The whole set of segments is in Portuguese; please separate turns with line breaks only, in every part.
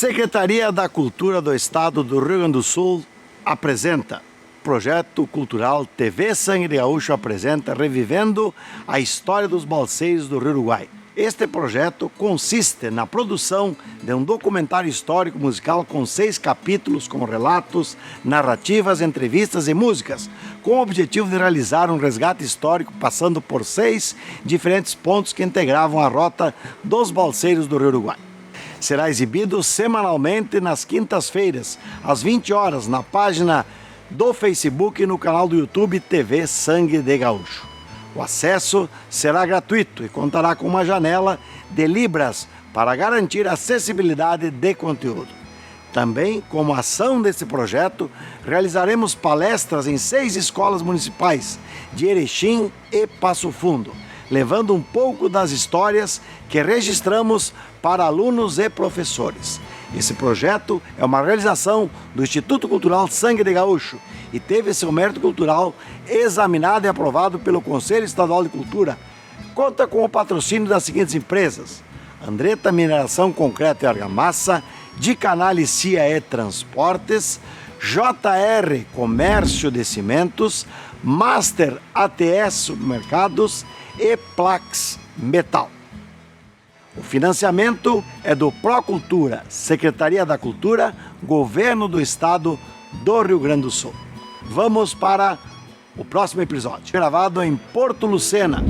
Secretaria da Cultura do Estado do Rio Grande do Sul apresenta Projeto Cultural TV Sangue de Gaúcho apresenta Revivendo a História dos Balseiros do Rio Uruguai. Este projeto consiste na produção de um documentário histórico musical com 6 capítulos com relatos, narrativas, entrevistas e músicas, com o objetivo de realizar um resgate histórico passando por 6 diferentes pontos que integravam a rota dos Balseiros do Rio Uruguai. Será exibido semanalmente nas quintas-feiras, às 20 horas, na página do Facebook e no canal do YouTube TV Sangue de Gaúcho. O acesso será gratuito e contará com uma janela de libras para garantir a acessibilidade de conteúdo. Também, como ação desse projeto, realizaremos palestras em 6 escolas municipais de Erechim e Passo Fundo, levando um pouco das histórias que registramos para alunos e professores. Esse projeto é uma realização do Instituto Cultural Sangue de Gaúcho e teve seu mérito cultural examinado e aprovado pelo Conselho Estadual de Cultura. Conta com o patrocínio das seguintes empresas: Andretta Mineração Concreto e Argamassa, de Canalicia e Transportes, JR Comércio de Cimentos, Master ATS Supermercados e Plax Metal. O financiamento é do Procultura, Secretaria da Cultura, Governo do Estado do Rio Grande do Sul. Vamos para o próximo episódio, gravado em Porto Lucena.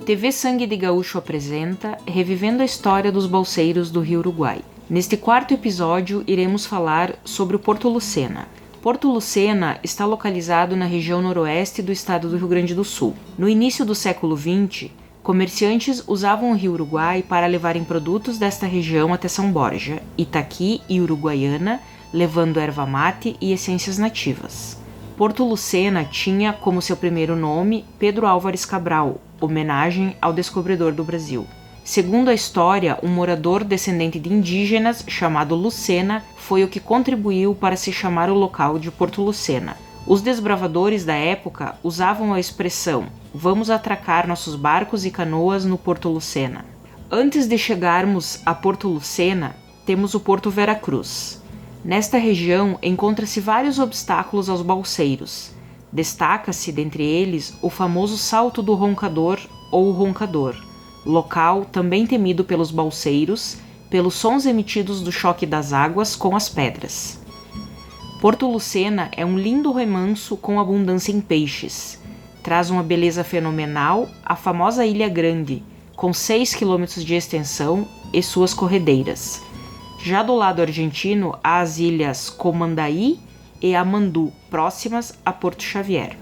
TV Sangue de Gaúcho apresenta Revivendo a História dos Balseiros do Rio Uruguai. Neste 4º episódio, iremos falar sobre o Porto Lucena. Porto Lucena está localizado na região noroeste do estado do Rio Grande do Sul. No início do século XX, comerciantes usavam o Rio Uruguai para levarem produtos desta região até São Borja, Itaqui e Uruguaiana, levando erva mate e essências nativas. Porto Lucena tinha como seu primeiro nome Pedro Álvares Cabral, homenagem ao descobridor do Brasil. Segundo a história, um morador descendente de indígenas chamado Lucena foi o que contribuiu para se chamar o local de Porto Lucena. Os desbravadores da época usavam a expressão "vamos atracar nossos barcos e canoas no Porto Lucena". Antes de chegarmos a Porto Lucena, temos o Porto Veracruz. Nesta região encontra-se vários obstáculos aos balseiros. Destaca-se, dentre eles, o famoso Salto do Roncador ou Roncador, local também temido pelos balseiros, pelos sons emitidos do choque das águas com as pedras. Porto Lucena é um lindo remanso com abundância em peixes. Traz uma beleza fenomenal a famosa Ilha Grande, com 6 km de extensão e suas corredeiras. Já do lado argentino, há as ilhas Comandaí e Amandu, próximas a Porto Xavier.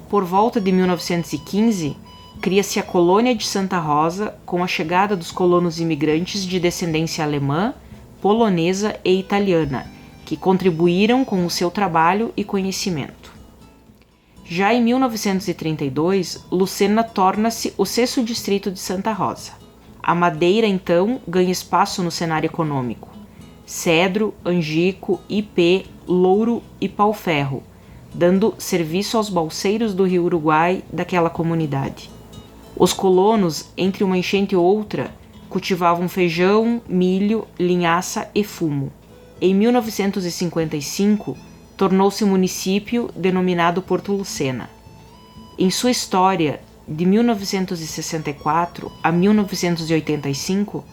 Por volta de 1915, cria-se a colônia de Santa Rosa com a chegada dos colonos imigrantes de descendência alemã, polonesa e italiana, que contribuíram com o seu trabalho e conhecimento. Já em 1932, Lucena torna-se o 6º distrito de Santa Rosa. A madeira, então, ganha espaço no cenário econômico. Cedro, angico, ipê, louro e pau-ferro, dando serviço aos balseiros do Rio Uruguai daquela comunidade. Os colonos, entre uma enchente e outra, cultivavam feijão, milho, linhaça e fumo. Em 1955, tornou-se município denominado Porto Lucena. Em sua história, de 1964 a 1985,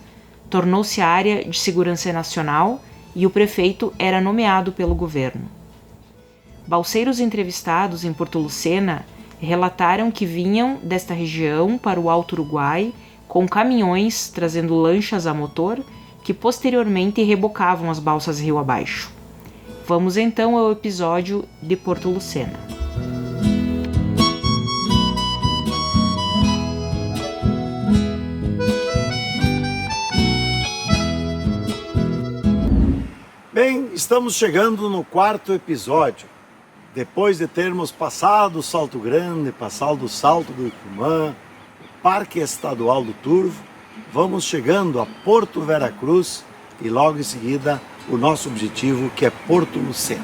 tornou-se área de segurança nacional e o prefeito era nomeado pelo governo. Balseiros entrevistados em Porto Lucena relataram que vinham desta região para o Alto Uruguai com caminhões trazendo lanchas a motor que posteriormente rebocavam as balsas rio abaixo. Vamos então ao episódio de Porto Lucena.
Bem, estamos chegando no 4º episódio. Depois de termos passado o Salto Grande, passado o Salto do Icumã, o Parque Estadual do Turvo, vamos chegando a Porto Veracruz e logo em seguida o nosso objetivo, que é Porto Lucena.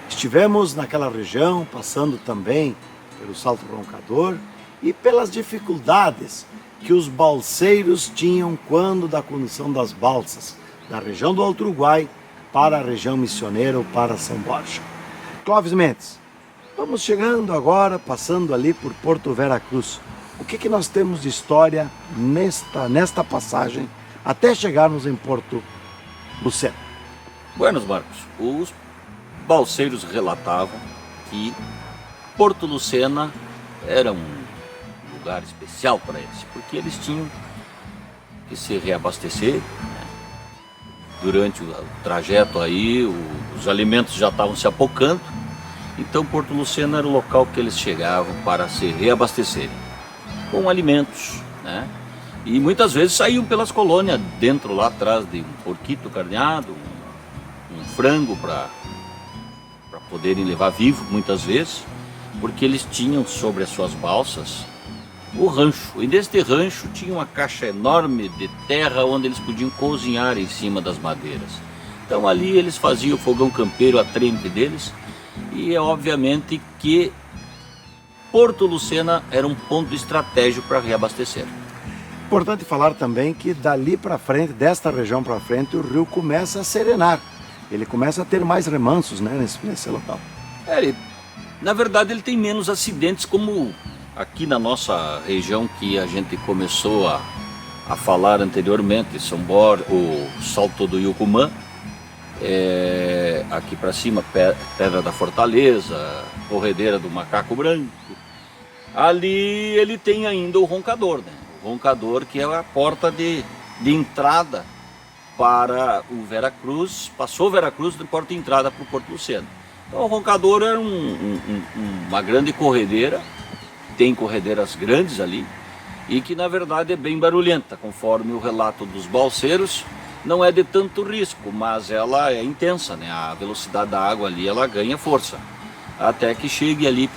Estivemos naquela região, passando também pelo Salto Roncador e pelas dificuldades que os balseiros tinham quando da condução das balsas da região do Alto Uruguai para a região missioneira ou para São Borja. Clóvis Mendes, vamos chegando agora, passando ali por Porto Vera Cruz. O que nós temos de história nesta passagem até chegarmos em Porto Lucena?
Buenos Marcos, os balseiros relatavam que Porto Lucena era um lugar especial para eles, porque eles tinham que se reabastecer, né? Durante o trajeto aí, os alimentos já estavam se apocando, então Porto Lucena era o local que eles chegavam para se reabastecerem com alimentos, né? E muitas vezes saíam pelas colônias, dentro lá atrás de um porquito carneado, um frango para poderem levar vivo muitas vezes, porque eles tinham sobre as suas balsas o rancho. E neste rancho tinha uma caixa enorme de terra onde eles podiam cozinhar em cima das madeiras. Então ali eles faziam o fogão campeiro a trempe deles, e é obviamente que Porto Lucena era um ponto estratégico para reabastecer.
Importante falar também que dali para frente, desta região para frente, o rio começa a serenar. Ele começa a ter mais remansos, né, nesse local.
Na verdade ele tem menos acidentes, como aqui na nossa região que a gente começou a falar anteriormente, São Borja, o Salto do Yucumã, aqui para cima, Pedra da Fortaleza, Corredeira do Macaco Branco. Ali ele tem ainda o Roncador, né? O Roncador, que é a porta de entrada para o Vera Cruz, passou Vera Cruz de porta de entrada para o Porto Lucena. Então o Roncador era uma grande corredeira, tem corredeiras grandes ali, e que na verdade é bem barulhenta, conforme o relato dos balseiros. Não é de tanto risco, mas ela é intensa, né? A velocidade da água ali, ela ganha força, até que chegue ali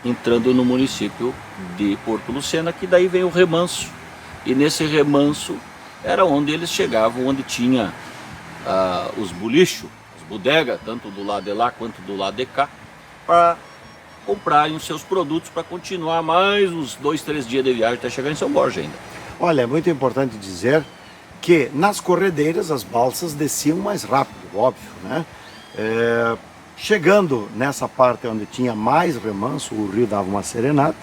entrando no município de Porto Lucena, que daí vem o remanso, e nesse remanso era onde eles chegavam, onde tinha os bolichos, as bodegas, tanto do lado de lá quanto do lado de cá, para comprarem os seus produtos para continuar mais uns 2, 3 dias de viagem até chegar em São Borja ainda.
Olha, é muito importante dizer que nas corredeiras as balsas desciam mais rápido, óbvio, né? Chegando nessa parte onde tinha mais remanso, o rio dava uma serenata,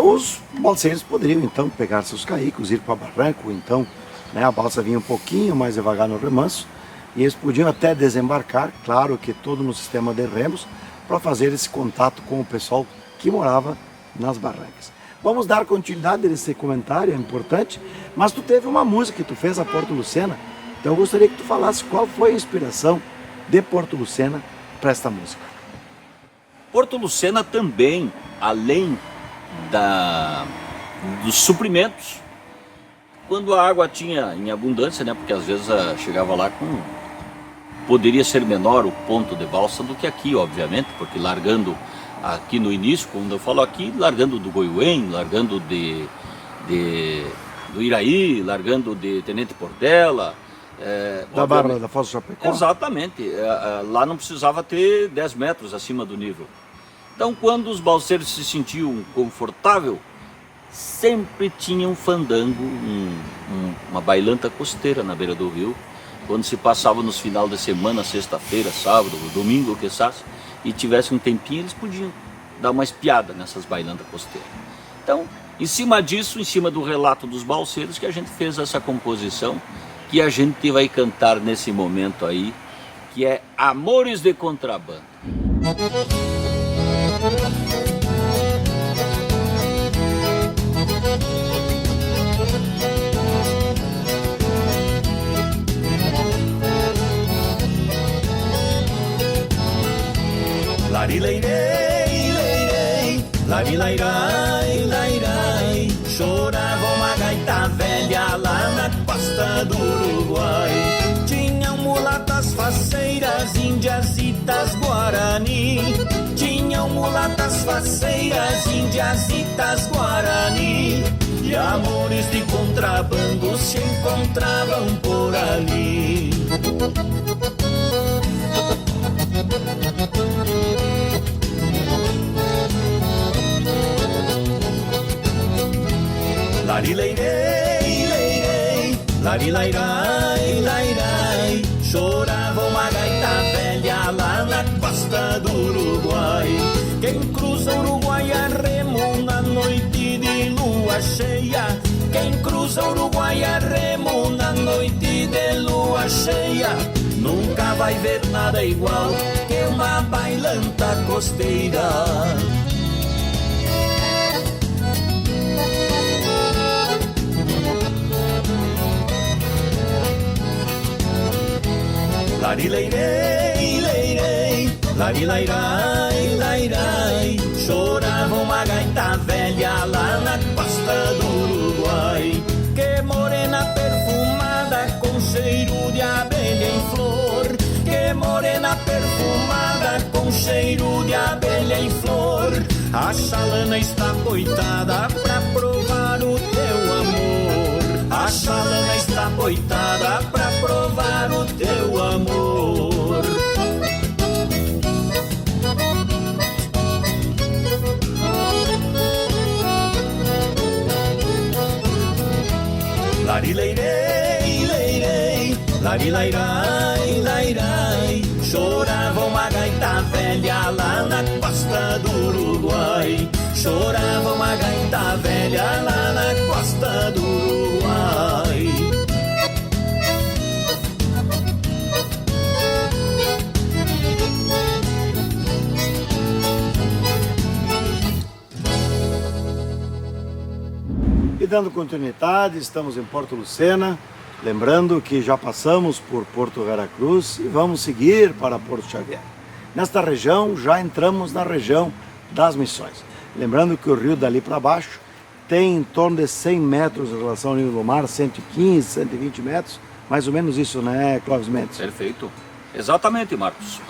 os balseiros poderiam então pegar seus caicos, ir para barranco, então, né, a balsa vinha um pouquinho mais devagar no remanso, e eles podiam até desembarcar, claro que todo no sistema de remos, para fazer esse contato com o pessoal que morava nas barrancas. Vamos dar continuidade nesse comentário, é importante, mas tu teve uma música que tu fez a Porto Lucena, então eu gostaria que tu falasse qual foi a inspiração de Porto Lucena para esta música.
Porto Lucena também, além dos suprimentos, quando a água tinha em abundância, né, porque às vezes chegava lá poderia ser menor o ponto de balsa do que aqui, obviamente, porque largando aqui no início, quando eu falo aqui, largando do Goiuém, largando do Iraí, largando de Tenente Portela,
da Barra da Foz do Chapecó?
Exatamente, lá não precisava ter 10 metros acima do nível. Então, quando os balseiros se sentiam confortável, sempre tinha um fandango, uma bailanta costeira na beira do rio, quando se passava nos final de semana, sexta-feira, sábado, domingo, que sabe, e tivesse um tempinho, eles podiam dar uma espiada nessas bailantas costeiras. Então, em cima disso, em cima do relato dos balseiros, que a gente fez essa composição, que a gente vai cantar nesse momento aí, que é Amores de Contrabando.
Larileirei, leirei, larilairai, lairai. Chorava uma gaita velha lá na costa do Uruguai. Tinham mulatas faceiras, indiasitas, guarani. Tinham mulatas faceiras, indiasitas, guarani. E amores de contrabando se encontravam por ali. Larileirei, leirei, larilairai, lairai. Chorava uma gaita velha lá na costa do Uruguai. Quem cruza o Uruguai a remo na noite de lua cheia. Quem cruza o Uruguai a remo na noite de lua cheia. Nunca vai ver nada igual que uma bailanta costeira. Larileirei, leirei, larilairai, lairai. Chorava uma gaita velha lá na costa do Uruguai. Que morena perfumada com cheiro de abelha em flor. Que morena perfumada com cheiro de abelha em flor. A chalana está coitada pra provar o teu amor. A chalana está coitada pra provar o teu amor. Larileirei, leirei, larilairai, lairai. Chorava uma gaita velha lá na costa do Uruguai. Chorava uma gaita velha lá na costa do Uruguai.
E dando continuidade, estamos em Porto Lucena, lembrando que já passamos por Porto Veracruz e vamos seguir para Porto Xavier. Nesta região, já entramos na região das Missões. Lembrando que o rio dali para baixo tem em torno de 100 metros em relação ao nível do mar, 115, 120 metros, mais ou menos isso, né, Clóvis Mendes?
Perfeito. Exatamente, Marcos.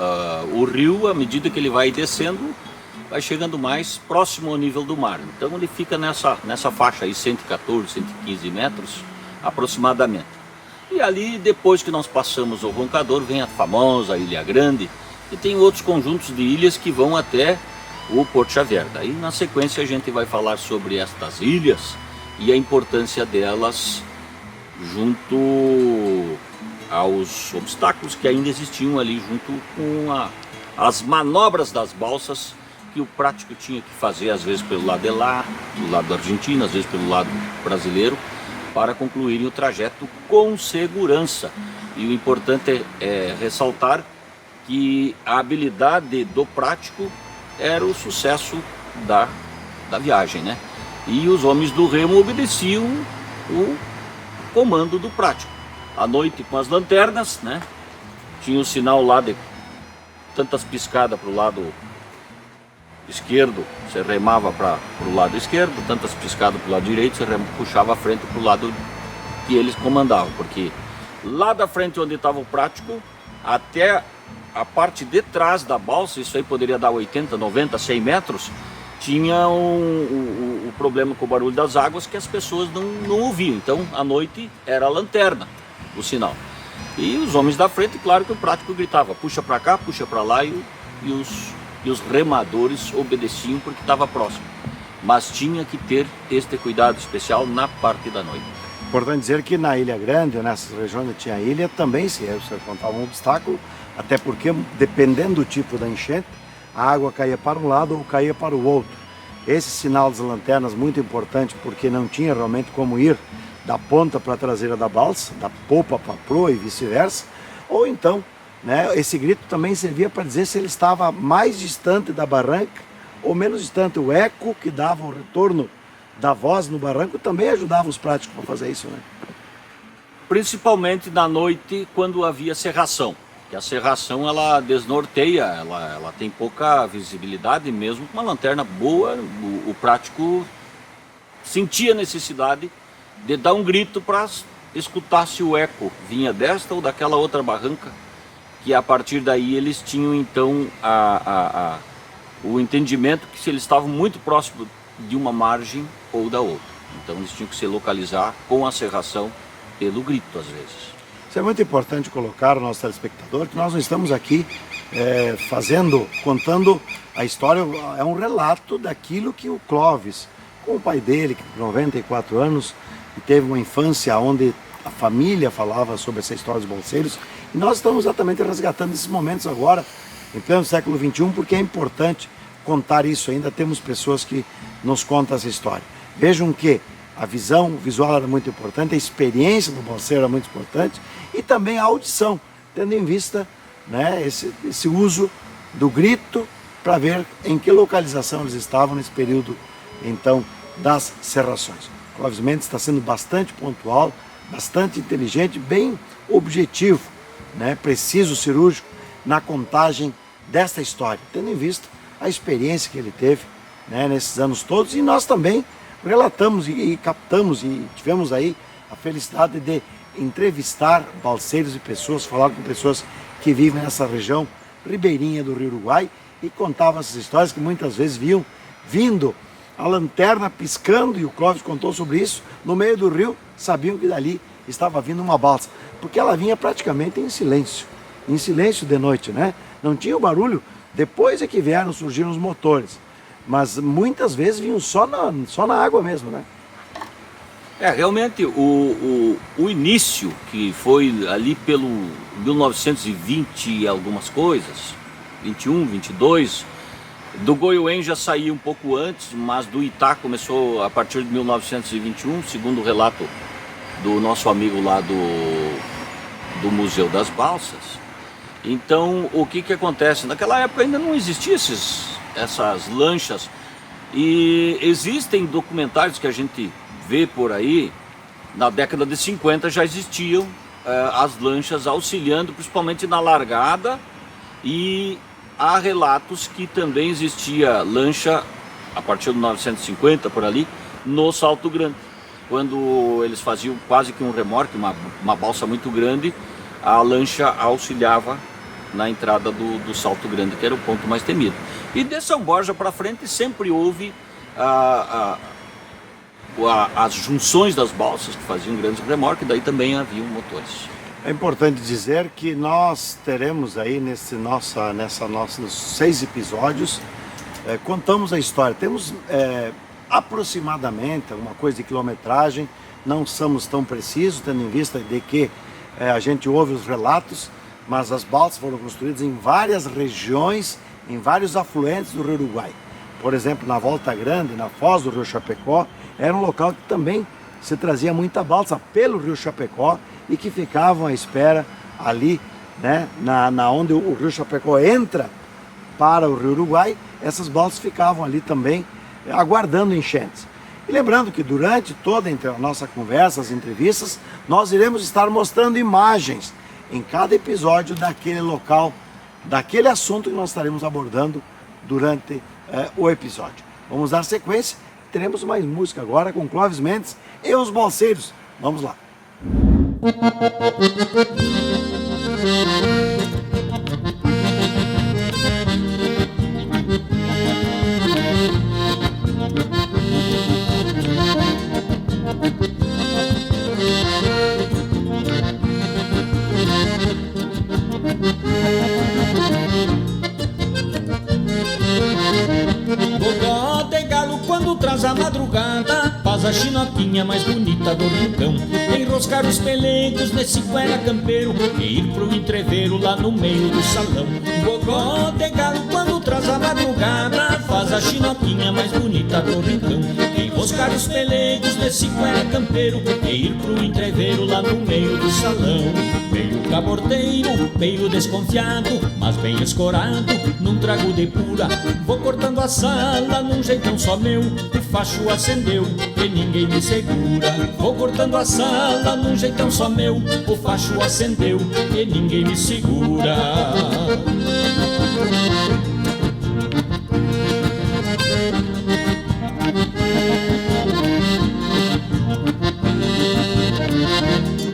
O rio, à medida que ele vai descendo, vai chegando mais próximo ao nível do mar. Então ele fica nessa faixa aí, 114, 115 metros aproximadamente. E ali, depois que nós passamos o Roncador, vem a famosa Ilha Grande, e tem outros conjuntos de ilhas que vão até o Porto Xavier. Daí, na sequência, a gente vai falar sobre estas ilhas e a importância delas junto aos obstáculos que ainda existiam ali, junto com as manobras das balsas que o prático tinha que fazer, às vezes pelo lado de lá, do lado argentino, às vezes pelo lado brasileiro, para concluírem o trajeto com segurança. E o importante é ressaltar que a habilidade do prático era o sucesso da viagem, né? E os homens do remo obedeciam o comando do prático. À noite, com as lanternas, né? Tinha o sinal lá de tantas piscadas para o lado esquerdo, você remava para o lado esquerdo, tantas piscadas para o lado direito, você puxava a frente para o lado que eles comandavam, porque lá da frente onde estava o prático, até a parte de trás da balsa, isso aí poderia dar 80, 90, 100 metros, tinha o problema com o barulho das águas que as pessoas não ouviam. Então, à noite, era a lanterna, o sinal. E os homens da frente, claro que o prático gritava, puxa para cá, puxa para lá, e os remadores obedeciam porque estava próximo. Mas tinha que ter este cuidado especial na parte da noite.
Importante dizer que na Ilha Grande, nessas regiões onde tinha ilha, também se encontrava um obstáculo, até porque, dependendo do tipo da enchente, a água caía para um lado ou caía para o outro. Esse sinal das lanternas muito importante, porque não tinha realmente como ir da ponta para a traseira da balsa, da popa para a proa e vice-versa, ou então, né, esse grito também servia para dizer se ele estava mais distante da barranca ou menos distante. O eco que dava o retorno da voz no barranco também ajudava os práticos para fazer isso, né?
Principalmente na noite, quando havia serração. Que a serração, ela desnorteia, ela tem pouca visibilidade, mesmo com uma lanterna boa, o prático sentia a necessidade de dar um grito para escutar se o eco vinha desta ou daquela outra barranca, que a partir daí eles tinham então o entendimento que se eles estavam muito próximos de uma margem ou da outra. Então eles tinham que se localizar com a serração pelo grito às vezes.
Isso é muito importante colocar ao nosso telespectador, que nós não estamos aqui contando a história, é um relato daquilo que o Clóvis com o pai dele, que tem 94 anos, e teve uma infância onde a família falava sobre essa história dos balseiros. E nós estamos exatamente resgatando esses momentos agora, em pleno século XXI, porque é importante contar isso ainda. Temos pessoas que nos contam essa história. Vejam que a visão visual era muito importante, a experiência do balseiro era muito importante, e também a audição, tendo em vista, né, esse uso do grito para ver em que localização eles estavam nesse período, então, das serrações. Clóvis Mendes está sendo bastante pontual, bastante inteligente, bem objetivo, né, preciso, cirúrgico na contagem desta história, tendo em vista a experiência que ele teve, né, nesses anos todos. E nós também relatamos e captamos e tivemos aí a felicidade de entrevistar balseiros e pessoas, falar com pessoas que vivem nessa região ribeirinha do Rio Uruguai, e contavam essas histórias que muitas vezes viam vindo a lanterna piscando, e o Clóvis contou sobre isso, no meio do rio, sabiam que dali estava vindo uma balsa, porque ela vinha praticamente em silêncio de noite, né? Não tinha o barulho, depois é que surgiram os motores, mas muitas vezes vinham só na água mesmo, né?
Realmente o início, que foi ali pelo 1920 e algumas coisas, 21, 22, do Goiuém já saía um pouco antes, mas do Itá começou a partir de 1921, segundo o relato do nosso amigo lá do Museu das Balsas. Então, o que acontece? Naquela época ainda não existiam essas lanchas, e existem documentários que a gente vê por aí. Na década de 50 já existiam as lanchas auxiliando, principalmente na largada, e há relatos que também existia lancha a partir de 1950 por ali, no Salto Grande, quando eles faziam quase que um remorque, uma balsa muito grande, a lancha auxiliava na entrada do Salto Grande, que era o ponto mais temido. E de São Borja para frente sempre houve as junções das balsas que faziam grandes remorques, daí também haviam motores.
É importante dizer que nós teremos aí nesses 6 episódios, contamos a história. Temos aproximadamente alguma coisa de quilometragem, não somos tão precisos, tendo em vista de que a gente ouve os relatos, mas as balsas foram construídas em várias regiões, em vários afluentes do Rio Uruguai. Por exemplo, na Volta Grande, na foz do Rio Chapecó, era um local que também se trazia muita balsa pelo Rio Chapecó, e que ficavam à espera ali, né, na onde o Rio Chapecó entra para o Rio Uruguai. Essas balsas ficavam ali também aguardando enchentes. E lembrando que durante toda a nossa conversa, as entrevistas, nós iremos estar mostrando imagens em cada episódio daquele local, daquele assunto que nós estaremos abordando durante o episódio. Vamos dar sequência, teremos mais música agora com Clóvis Mendes e os balseiros. Vamos lá.
Gogó de galo quando traz a madrugada, faz a chinoquinha mais bonita do rincão. Enroscar os pelegos nesse cuera campeiro e ir pro entreveiro lá no meio do salão. Gogó de galo quando traz a madrugada, faz a chinoquinha mais bonita do rincão. Enroscar os pelegos nesse cuera campeiro e ir pro entreveiro lá no meio do salão. Meio caborteiro, meio desconfiado, mas bem escorado, num trago de pura. Vou cortando a sala num jeitão só meu, o facho acendeu e ninguém me segura. Vou cortando a sala num jeitão só meu, o facho acendeu e ninguém me segura.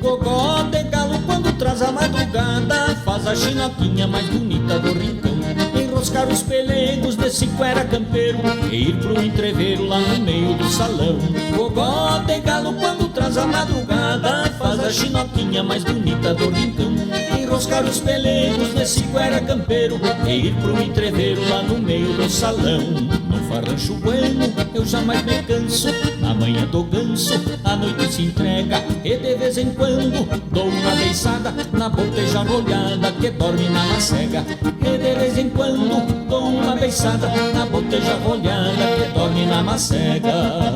Gogó de galo quando traz a madrugada, faz a chinoquinha mais bonita do rincão. Enroscar os pelegos desse cuera campeiro e ir pro entreveiro lá no meio do salão. Gogó de galo quando traz traz a madrugada, faz a chinoquinha mais bonita do rincão. Enroscar os pelegos nesse guera campeiro e ir pro entreveiro lá no meio do salão. No farrancho bueno eu jamais me canso, na manhã do ganso a noite se entrega. E de vez em quando dou uma beiçada na boteja rolhada que dorme na macega. E de vez em quando dou uma beiçada na boteja rolhada que dorme na macega.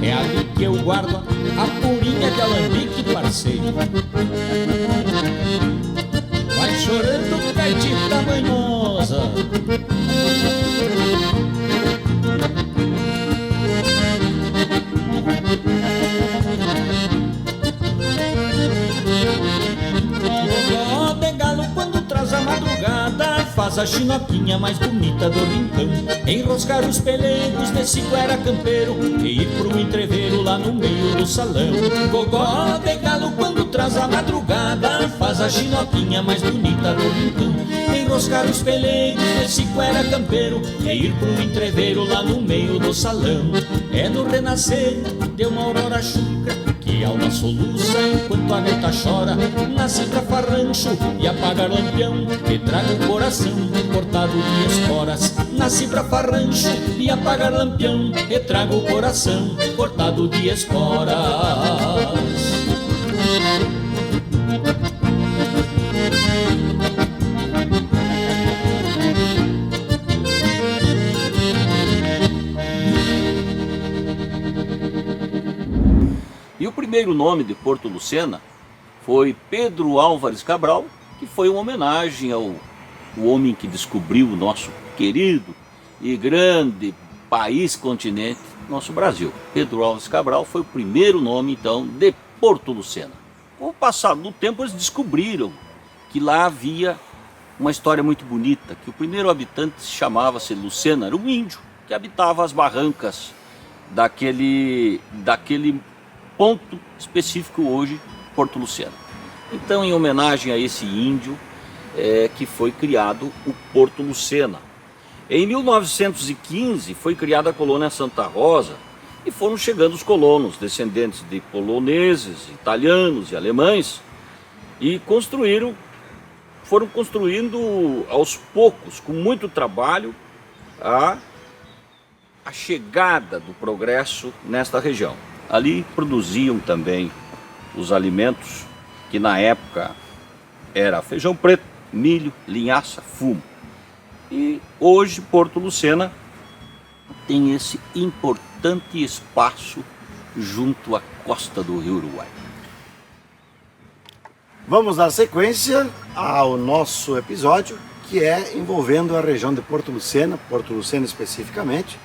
É ali que eu guardo a purinha de alambique, parceiro. Vai chorando, caetita manhosa. Ó de galo quando traz a madrugada, faz a chinoquinha mais bonita do rincão. Enroscar os pelegos nesse guera campeiro e ir pro entreveiro lá no meio do salão. Gogó de galo quando traz a madrugada, faz a chinoquinha mais bonita do rincão. Enroscar os pelegos nesse guera campeiro e ir pro entreveiro lá no meio do salão. É no renascer de uma aurora chucra que a alma soluça enquanto a gaita chora. Nasce pra farrancho e apaga lampião e traga o coração cortado de esporas. Nasce pra farrancho e apaga lampião e traga o coração cortado de esporas.
E o primeiro nome de Porto Lucena foi Pedro Álvares Cabral, que foi uma homenagem ao homem que descobriu o nosso querido e grande país, continente, nosso Brasil. Pedro Álvares Cabral foi o primeiro nome, então, de Porto Lucena. Com o passar do tempo, eles descobriram que lá havia uma história muito bonita, que o primeiro habitante chamava-se Lucena, era um índio que habitava as barrancas daquele ponto específico hoje, Porto Lucena. Então, em homenagem a esse índio, que foi criado o Porto Lucena. Em 1915 foi criada a colônia Santa Rosa e foram chegando os colonos, descendentes de poloneses, italianos e alemães, e foram construindo aos poucos, com muito trabalho, a chegada do progresso nesta região. Ali produziam também os alimentos que na época era feijão preto, milho, linhaça, fumo. E hoje Porto Lucena tem esse importante espaço junto à costa do Rio Uruguai.
Vamos dar sequência ao nosso episódio, que é envolvendo a região de Porto Lucena especificamente,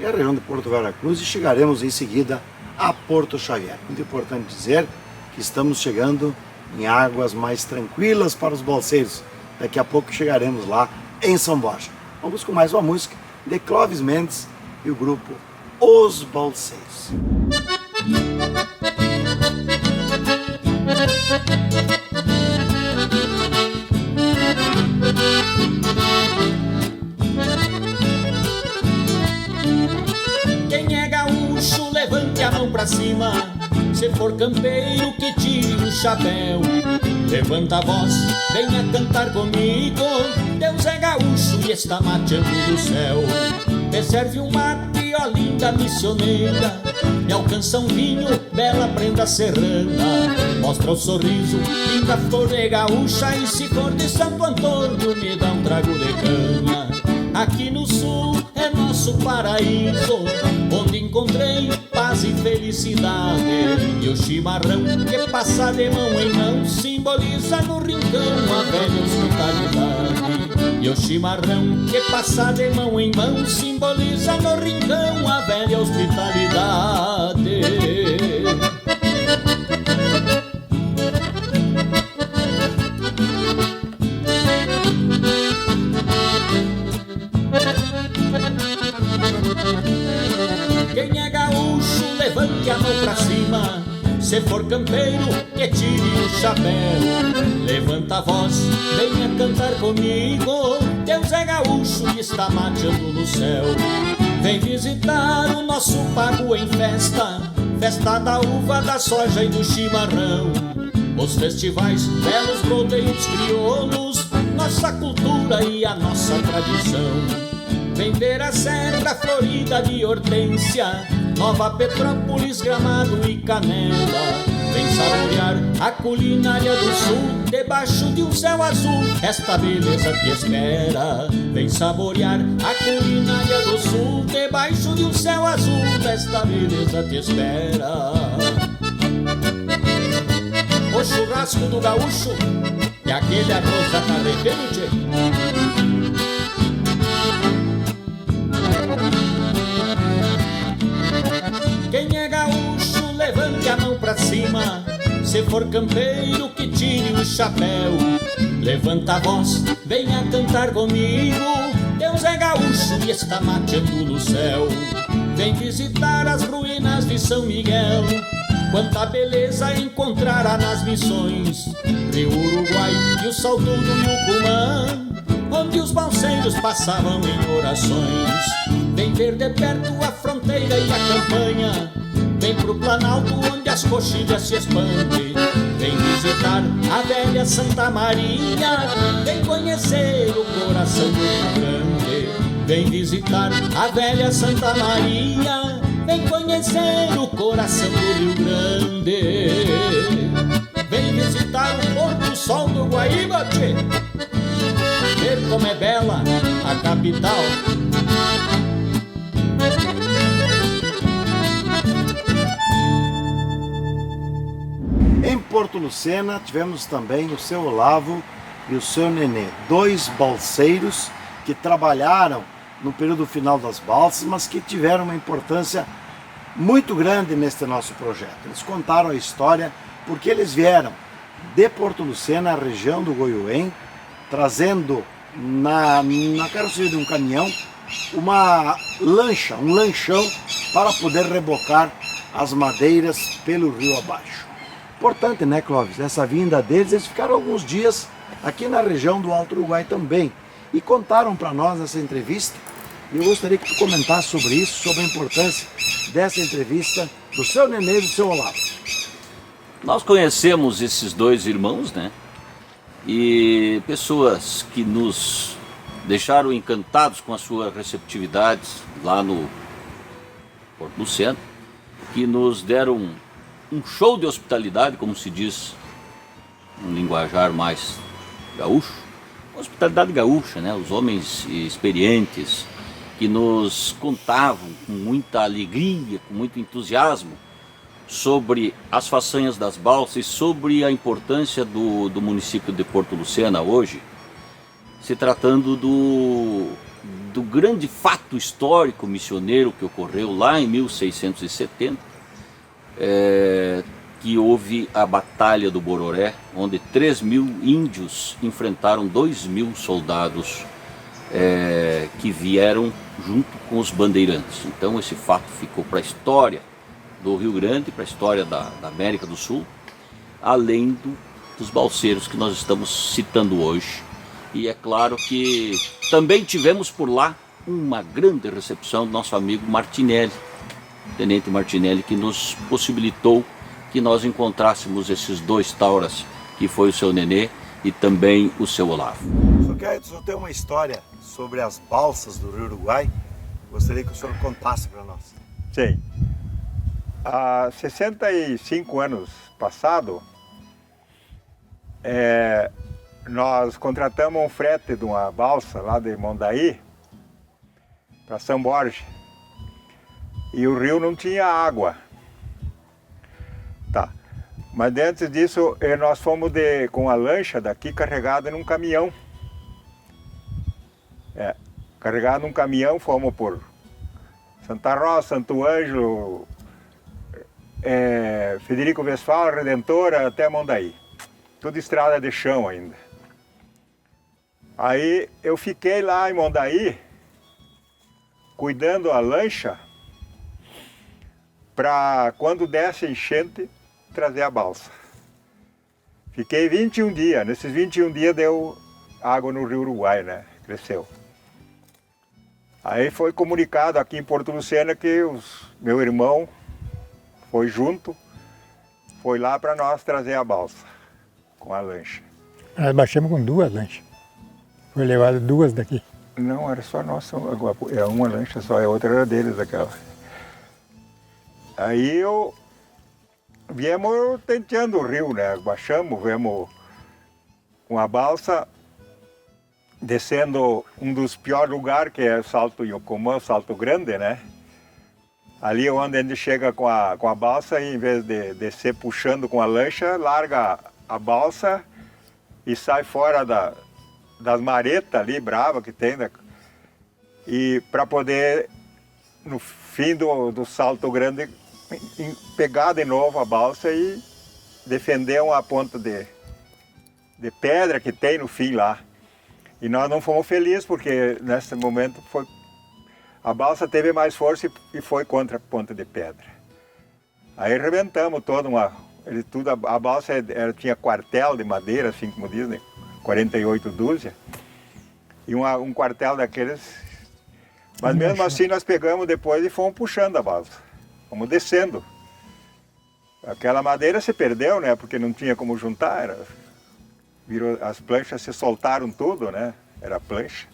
e a região de Porto Vera Cruz, e chegaremos em seguida a Porto Xavier. Muito importante dizer que estamos chegando em águas mais tranquilas para os balseiros. Daqui a pouco chegaremos lá em São Borja. Vamos com mais uma música de Clóvis Mendes e o grupo Os Balseiros.
Quem é gaúcho, levante a mão pra cima. Se for campeiro, que tire o chapéu. Levanta a voz, venha cantar comigo. Deus é gaúcho e está mateando do céu. Me serve um mate, ó linda missioneira. Me alcança um vinho, bela prenda serrana. Mostra o sorriso, linda flor de gaúcha. E se for de Santo Antônio, me dá um trago de cana. Aqui no sul é nosso paraíso, onde encontrei paz e felicidade. E o chimarrão que passa de mão em mão simboliza no rincão a velha hospitalidade. E o chimarrão que passa de mão em mão simboliza no rincão a velha hospitalidade. Quem é gaúcho, levante a mão pra cima. Se for campeiro, que tire o chapéu. Levanta a voz, venha cantar comigo. Deus é gaúcho e está mateando no céu. Vem visitar o nosso pago em festa. festa da uva, da soja e do chimarrão. Os festivais, belos rodeios crioulos, nossa cultura e a nossa tradição. Vem ver a Serra Florida de Hortência, Nova Petrópolis, Gramado e Canela. Vem saborear a culinária do sul, debaixo de um céu azul, esta beleza te espera. Vem saborear a culinária do sul, debaixo de um céu azul, esta beleza te espera. O churrasco do gaúcho é aquele arroz da carreteira, tchê. Quem é gaúcho, levante a mão pra cima. Se for campeiro, que tire o chapéu. Levanta a voz, venha cantar comigo. Deus é gaúcho e está mateando no céu. Vem visitar as ruínas de São Miguel. Quanta beleza encontrará nas missões. Rio Uruguai e o saudoso Yucumã, onde os balseiros passavam em orações. Vem ver de perto a fronteira e a campanha. Vem pro Planalto onde as coxilhas se expandem. Vem visitar a velha Santa Maria. Vem conhecer o coração do Rio Grande. Vem visitar a velha Santa Maria. Vem conhecer o coração do Rio Grande. Vem visitar o pôr do sol do Guaíba, tchê. Ver como é bela a capital.
Em Porto Lucena tivemos também o seu Olavo e o seu Nenê, dois balseiros que trabalharam no período final das balsas, mas que tiveram uma importância muito grande neste nosso projeto. Eles contaram a história porque eles vieram de Porto Lucena, a região do Goiuém, trazendo na carroceria de um caminhão uma lancha, um lanchão para poder rebocar as madeiras pelo rio abaixo. Importante, né, Clóvis? Essa vinda deles, eles ficaram alguns dias aqui na região do Alto Uruguai também e contaram para nós nessa entrevista. E eu gostaria que tu comentasse sobre isso, sobre a importância dessa entrevista do seu Nenê e do seu Olavo.
Nós conhecemos esses dois irmãos, né? E pessoas que nos deixaram encantados com a sua receptividade lá no Porto Lucena, que nos deram um show de hospitalidade, como se diz, um linguajar mais gaúcho, hospitalidade gaúcha, né? Os homens experientes que nos contavam com muita alegria, com muito entusiasmo sobre as façanhas das balsas e sobre a importância do município de Porto Lucena hoje, se tratando do grande fato histórico missioneiro que ocorreu lá em 1670, que houve a Batalha do Bororé, onde 3.000 índios enfrentaram 2.000 soldados que vieram junto com os bandeirantes. Então esse fato ficou para a história do Rio Grande, para a história da América do Sul, além dos balseiros que nós estamos citando hoje. E é claro que também tivemos por lá uma grande recepção do nosso amigo Martinelli, Tenente Martinelli, que nos possibilitou que nós encontrássemos esses dois tauras, que foi o seu Nenê e também o seu Olavo.
O senhor tem uma história sobre as balsas do Rio Uruguai, gostaria que o senhor contasse para nós.
Sim. Há 65 anos passado, nós contratamos um frete de uma balsa lá de Mondaí para São Borja. E o rio não tinha água. Tá. Mas antes disso, nós fomos com a lancha daqui carregada num caminhão. Carregado num caminhão, fomos por Santa Rosa, Santo Ângelo, Federico Westphal, Redentora, até Mondaí. Tudo estrada de chão ainda. Aí eu fiquei lá em Mondaí, cuidando a lancha, para quando desse enchente, trazer a balsa. Fiquei 21 dias, nesses 21 dias deu água no Rio Uruguai, né? Cresceu. Aí foi comunicado aqui em Porto Lucena que meu irmão foi junto, foi lá para nós trazer a balsa com a lancha.
Nós baixamos com 2 lanchas. Foi levado 2 daqui.
Não, era só nossa, é uma lancha só, a outra era deles aquela. Aí viemos tenteando o rio, né? Baixamos, viemos com a balsa, descendo um dos piores lugares, que é o Salto Iocomã, Salto Grande, né? Ali onde a gente chega com a balsa e em vez de descer puxando com a lancha, larga a balsa e sai fora das maretas ali, brava que tem, né? E para poder, no fim do Salto Grande, pegar de novo a balsa e defender uma ponta de pedra que tem no fim lá. E nós não fomos felizes porque nesse momento a balsa teve mais força e foi contra a ponta de pedra. Aí arrebentamos toda a balsa tinha quartel de madeira, assim como dizem, 48 dúzia, e um quartel daqueles. Mas mesmo assim nós pegamos depois e fomos puxando a balsa, fomos descendo. Aquela madeira se perdeu, né? Porque não tinha como juntar, as planchas se soltaram tudo, né? Era plancha.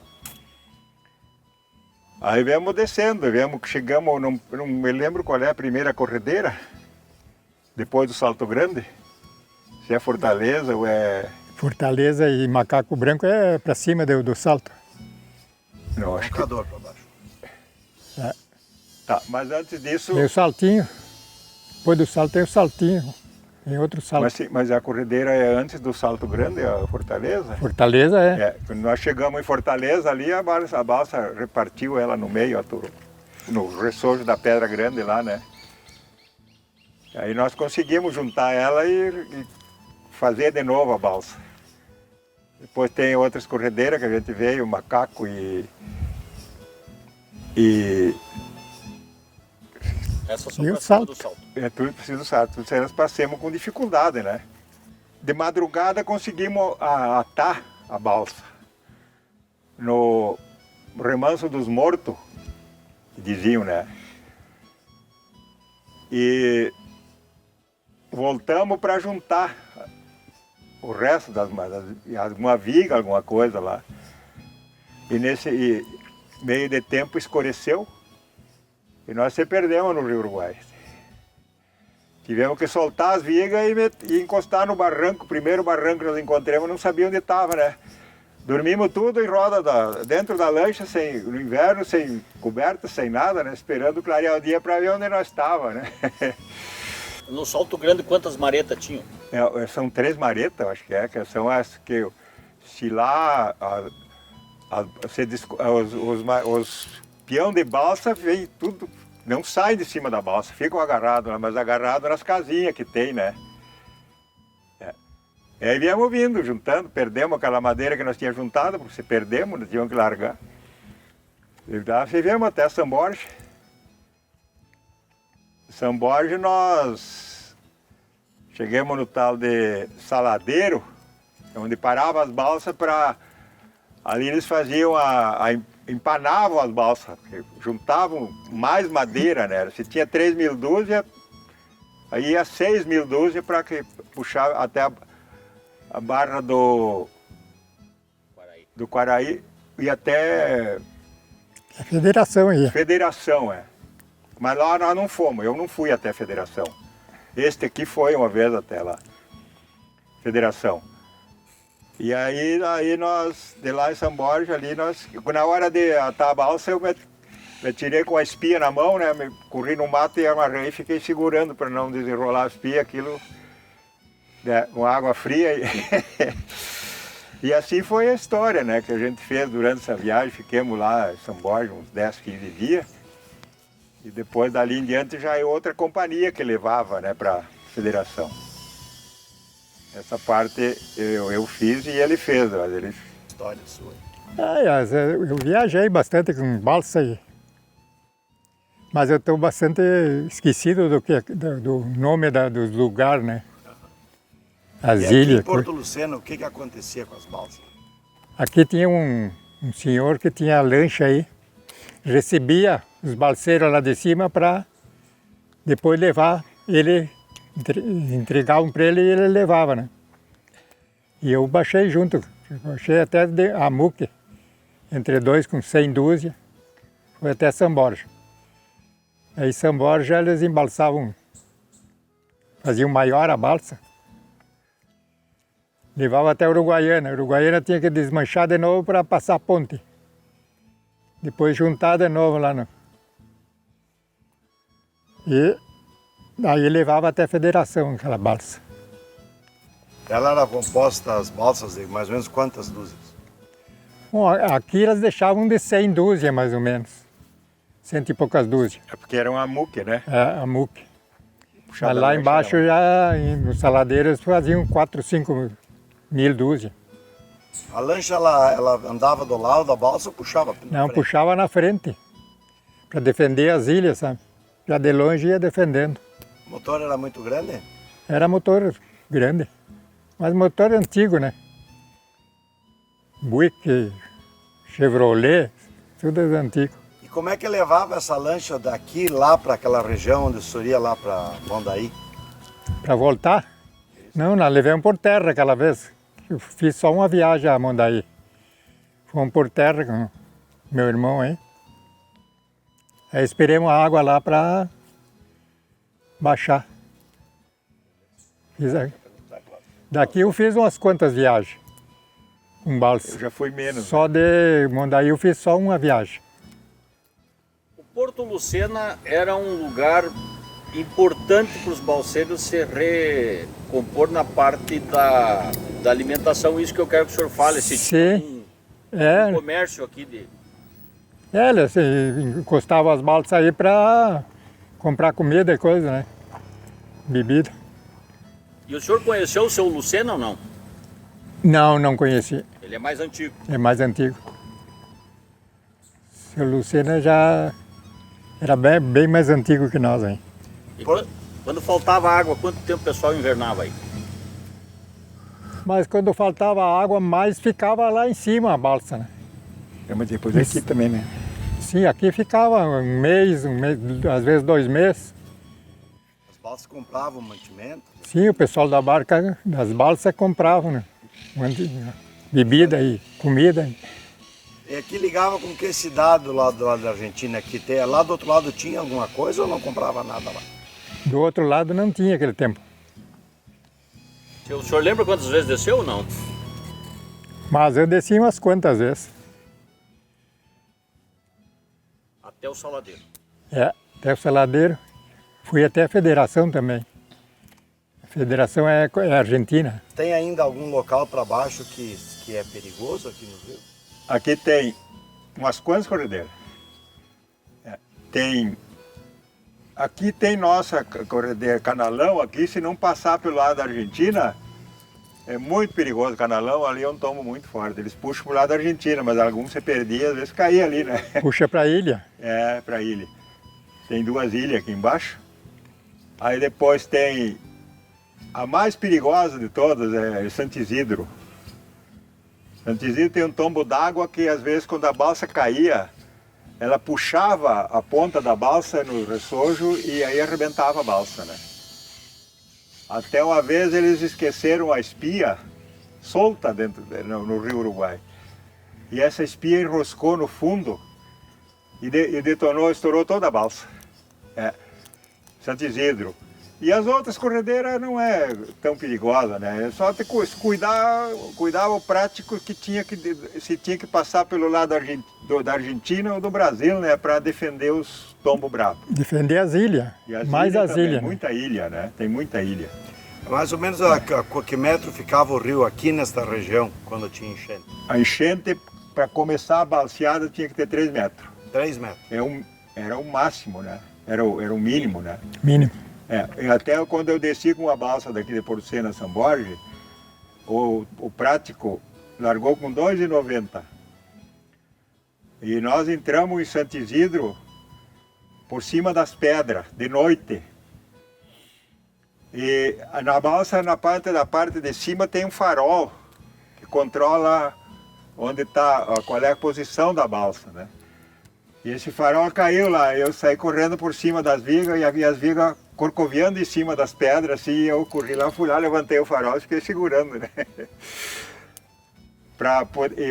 Aí viemos descendo, chegamos, não me lembro qual é a primeira corredeira, depois do Salto Grande, se é Fortaleza ou é...
Fortaleza e Macaco Branco é para cima do salto.
Não, acho que...
para baixo.
É.
Tá, mas antes disso...
Tem o saltinho, depois do salto tem o saltinho, tem outro salto.
Mas a corredeira é antes do Salto Grande, a Fortaleza?
Fortaleza é.
Quando nós chegamos em Fortaleza ali, a balsa repartiu ela no meio, no ressojo da Pedra Grande lá, né? Aí nós conseguimos juntar ela e fazer de novo a balsa. Depois tem outras corredeiras que a gente veio, Macaco e
Essas são
E o
pra cima do
salto.
salto.
tudo preciso salto. Tudo isso aí nós passamos com dificuldade, né? De madrugada conseguimos atar a balsa no Remanso dos Mortos, que diziam, né? E voltamos para juntar o resto alguma viga, alguma coisa lá. E nesse meio de tempo escureceu e nós se perdemos no Rio Uruguai. Tivemos que soltar as vigas e encostar no barranco. O primeiro barranco que nós encontramos, não sabia onde estava, né? Dormimos tudo em roda dentro da lancha, no inverno, sem coberta, sem nada, né? Esperando clarear o dia para ver onde nós estávamos, né?
No Salto Grande, quantas maretas tinham?
São 3 maretas, eu acho que são as que, se lá os peão de balsa vem tudo, não sai de cima da balsa, ficam agarrados, mas agarrados nas casinhas que tem, né? E aí viemos vindo, juntando, perdemos aquela madeira que nós tínhamos juntado, porque se perdemos, nós tínhamos que largar. E viemos até São Borja. São Borja nós chegamos no tal de Saladeiro, onde paravam as balsas para... Ali eles faziam empanavam as balsas, juntavam mais madeira, né? Se tinha 3.000 dúzias, aí ia 6.000 dúzias para puxar até a barra do Quaraí e até...
A federação aí.
Federação, Mas lá nós não fomos, eu não fui até a Federação. Este aqui foi uma vez até lá, Federação. E aí nós, de lá em São Borja, ali na hora de atar a balsa, eu me tirei com a espia na mão, né? Corri no mato e amarrei e fiquei segurando para não desenrolar a espia, aquilo, né, com água fria. E assim foi a história, né? Que a gente fez durante essa viagem, ficamos lá em São Borja uns 10, 15 dias. E depois dali em diante já é outra companhia que levava, né, para a Federação. Essa parte eu fiz e ele fez, mas ele...
História sua.
Eu viajei bastante com balsa aí. Mas eu estou bastante esquecido do nome dos lugares, né? As
E aqui
ilhas.
em Porto Lucena, o que acontecia com as balsas?
Aqui tinha um senhor que tinha lancha aí, recebia os balseiros lá de cima para depois levar ele entregavam para ele e ele levava, né? E eu baixei junto, baixei até a Muque, entre dois com 100 dúzia, foi até São Borja. Aí São Borja eles embalsavam, faziam maior a balsa, levava até Uruguaiana. Uruguaiana tinha que desmanchar de novo para passar a ponte. Depois juntar de novo lá no... E aí levava até a Federação aquela balsa.
Ela era composta, as balsas, de mais ou menos quantas dúzias?
Bom, aqui elas deixavam de 100 dúzia mais ou menos. 100 e poucas dúzias.
É porque era uma muque, né?
A Muque.
Puxada
Mas lá
lancha,
embaixo
né?
já, nos saladeiros, faziam 4, 5 mil dúzia.
A lancha, ela andava do lado da balsa ou puxava? na
Não,
frente?
puxava na frente, para defender as ilhas, sabe? Já de longe ia defendendo.
O motor era muito grande?
Era motor grande, mas motor antigo, né? Buick, Chevrolet, tudo é antigo.
E como é que levava essa lancha daqui lá para aquela região onde o senhor ia lá para Mondaí?
Para voltar? Não, nós levamos por terra aquela vez. Eu fiz só uma viagem a Mondaí. Fomos por terra com meu irmão aí. Aí esperemos a água lá para baixar. Daqui eu fiz umas quantas viagens. Um balsa.
Eu já fui menos.
Só de Mondaí eu fiz só uma viagem.
O Porto Lucena era um lugar importante para os balseiros se recompor na parte da alimentação. Isso que eu quero que o senhor fale. Se tinha
Sim. É,
um comércio aqui de...
eles encostavam as balsas aí para comprar comida e coisa, né? Bebida.
E o senhor conheceu o seu Lucena ou não?
Não, não conheci.
Ele é mais antigo.
É mais antigo. Seu Lucena já era bem mais antigo que nós, hein?
E quando faltava água, quanto tempo o pessoal invernava aí?
Mas quando faltava água, mais ficava lá em cima a balsa, né?
É, mas depois aqui também, né?
Sim, aqui ficava um mês, às vezes 2 meses.
As balsas compravam mantimento?
Sim, o pessoal da barca, das balsas compravam, né? Bebida e comida.
E aqui ligava com que cidade do lado da Argentina? Lá do outro lado tinha alguma coisa ou não comprava nada lá?
Do outro lado não tinha aquele tempo.
O senhor lembra quantas vezes desceu ou não?
Mas eu desci umas quantas vezes.
Até o Saladeiro.
É, até o Saladeiro. Fui até a Federação também. A Federação é argentina.
Tem ainda algum local para baixo que é perigoso aqui no Rio?
Aqui tem umas quantas corredeiras. Aqui tem nossa corredeira Canalão, aqui se não passar pelo lado da Argentina, é muito perigoso. Canalão ali é um tombo muito forte. Eles puxam pro lado da Argentina, mas alguns você perdia, às vezes caía ali, né?
Puxa para a ilha.
É, para a ilha. Tem 2 ilhas aqui embaixo. Aí depois tem a mais perigosa de todas, é Santo Isidro. Santo Isidro tem um tombo d'água que às vezes quando a balsa caía, ela puxava a ponta da balsa no ressojo e aí arrebentava a balsa, né? Até uma vez eles esqueceram a espia solta no Rio Uruguai. E essa espia enroscou no fundo e detonou, estourou toda a balsa. É, Santo Isidro. E as outras corredeiras não é tão perigosa, né? É só ter cuidar o prático que se tinha que passar pelo lado da Argentina ou do Brasil, né? Para defender os tombos bravos.
Defender as ilhas.
E as
Mais
ilhas
as
também,
ilhas.
muita ilha, né? Tem muita ilha.
Mais ou menos a que metro ficava o rio aqui nesta região, quando tinha enchente?
A enchente, para começar a balseada, tinha que ter 3 metros.
3 metros.
Era o máximo, né? Era o mínimo, né?
Mínimo.
E até quando eu desci com a balsa daqui de Portucena a São Borja, o prático largou com 2,90. E nós entramos em Santo Isidro por cima das pedras, de noite. E na balsa, na parte de cima, tem um farol que controla onde está, qual é a posição da balsa, né? E esse farol caiu lá, eu saí correndo por cima das vigas e as vigas corcoviando em cima das pedras, assim, eu corri lá, fui lá, levantei o farol e fiquei segurando, né?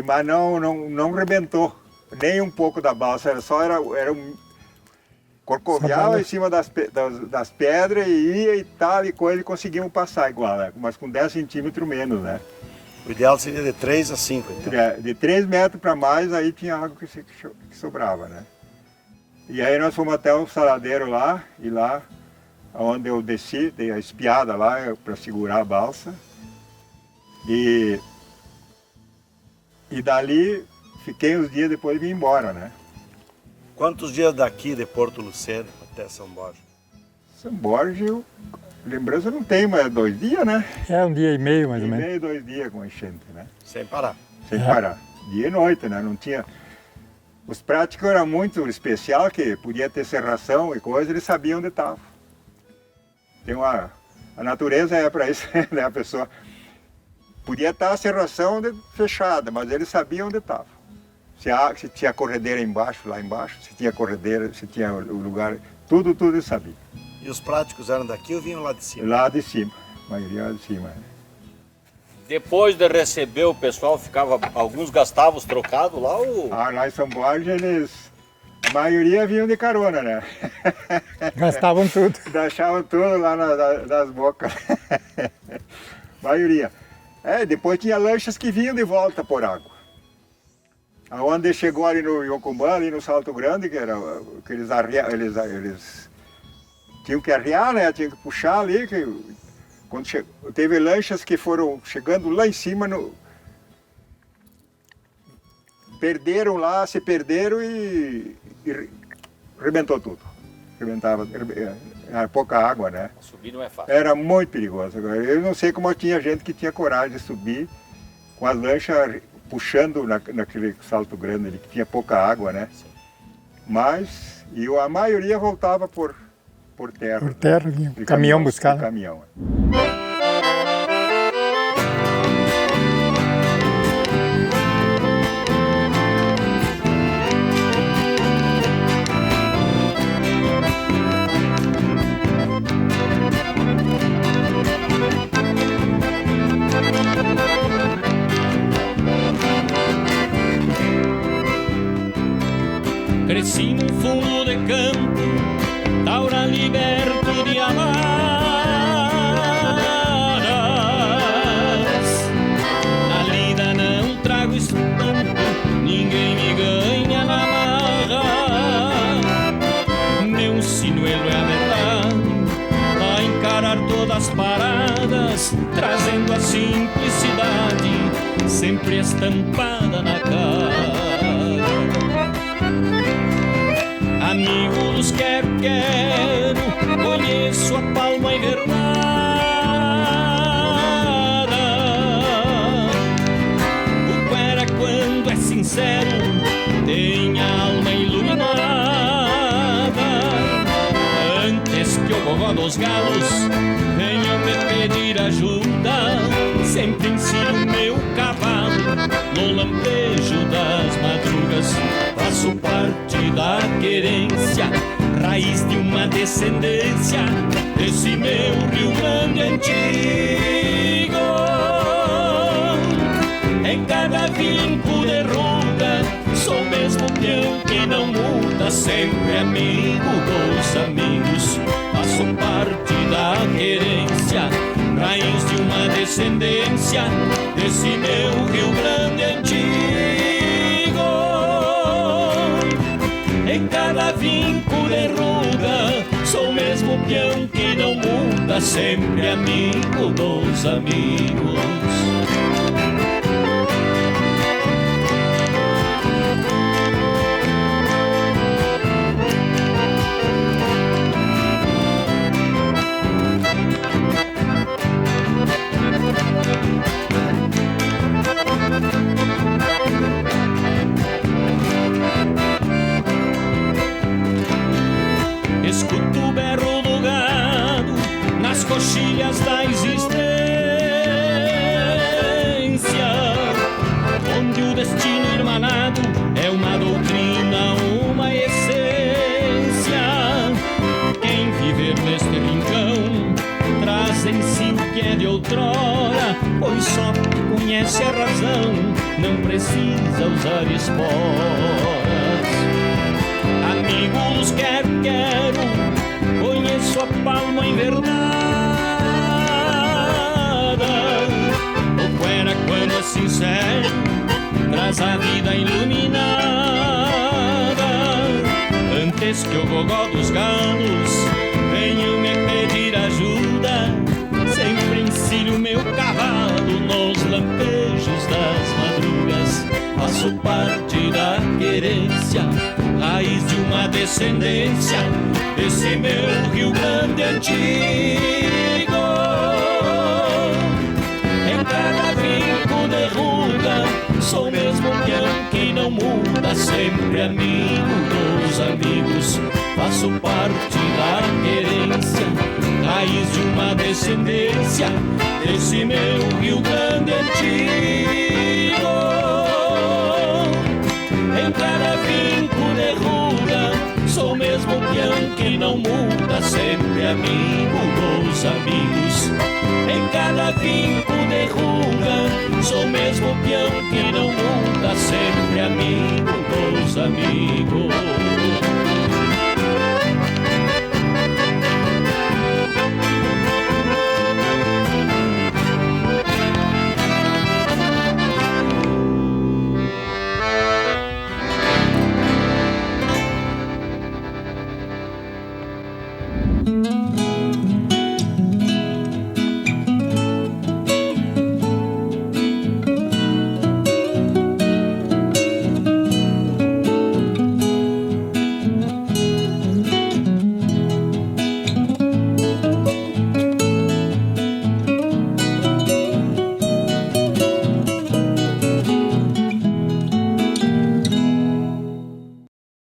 Mas não rebentou nem um pouco da balsa, era um... Corcoviava em cima das pedras e ia e tal, e coisa, e conseguimos passar igual, né? Mas com 10 centímetros menos, né?
O ideal seria de 3 a 5, então.
De 3 metros para mais, aí tinha água que sobrava, né? E aí nós fomos até o saladeiro lá, e lá, onde eu desci, dei a espiada lá para segurar a balsa. E dali, fiquei uns dias depois de vir embora, né?
Quantos dias daqui de Porto Luceno até São Borja?
São Borja, lembrança não tem, mas é 2 dias, né?
É 1 dia e meio, mais ou
Um dia
menos.
e meio, 2 dias com enchente, né?
Sem parar.
Sem parar. Dia e noite, né? Não tinha... Os práticos eram muito especial, que podia ter serração e coisa, eles sabiam onde estava. A natureza é para isso, né? A pessoa podia estar a serração fechada, mas eles sabiam onde estava. Se tinha corredeira embaixo, lá embaixo, se tinha corredeira, se tinha o lugar, tudo eles sabiam.
E os práticos eram daqui ou vinham lá de cima?
Lá de cima, a maioria lá de cima. Né?
Depois de receber o pessoal, alguns gastavam os trocados lá ou...
Lá em São Borja, a maioria vinham de carona, né?
Gastavam tudo.
Deixavam tudo lá nas bocas. Maioria. Depois tinha lanchas que vinham de volta por água. Aonde chegou ali no Iocumbã, ali no Salto Grande, que era que eles tinham que arriar, né? Tinham que puxar ali. Quando teve lanchas que foram chegando lá em cima, perderam lá, se perderam e rebentou tudo. Rebentava, era pouca água, né?
Subir não é fácil.
Era muito perigoso. Eu não sei como tinha gente que tinha coragem de subir com a lancha puxando naquele Salto Grande ali, que tinha pouca água, né? Sim. Mas, a maioria voltava por terra.
Por terra, vinha o caminhão buscar.
Caminhão.
Cresci num fundo de campo, taura liberto de amadas. Na lida não trago espanto, ninguém me ganha na marra. Meu sinuelo é a verdade, a encarar todas as paradas, trazendo a simplicidade, sempre estampada na cara. Amigos quero, conheço a palma invernada. O cuera quando é sincero tem a alma iluminada. Antes que o gogó dos galos venham me pedir ajuda, sempre ensino meu cavalo no lampejo das madrugas. Faço parte da querência, raiz de uma descendência desse meu Rio Grande antigo. Em cada vinco de ruga, sou mesmo peão que não muda, sempre amigo dos amigos. Faço parte da querência, raiz de uma descendência desse meu Rio Grande antigo. Em cada vinco de ruga, sou mesmo peão que não muda, sempre amigo dos amigos. Escuto o berro do gado nas coxilhas da existência, onde o destino irmanado é uma doutrina, uma essência. Quem viver neste rincão outrora, pois só conhece a razão, não precisa usar esporas. Amigos quero, conheço a palma invernada. O cuera quando é sincero, traz a vida iluminada. Antes que o gogó dos galos venha me pedir ajuda, sempre ensino meu cavalo nos lampejos das madrugas. Faço parte da querência, raiz de uma descendência desse meu Rio Grande antigo. Em cada vinco de ruga, sou mesmo peão que não muda, sempre amigo dos amigos. Faço parte da querência, raiz de uma descendência desse meu Rio Grande antigo. Em cada vinco de ruga, sou mesmo peão que não muda, sempre amigo dos amigos. Em cada vinco de ruga, sou mesmo peão que não muda, sempre amigo dos amigos.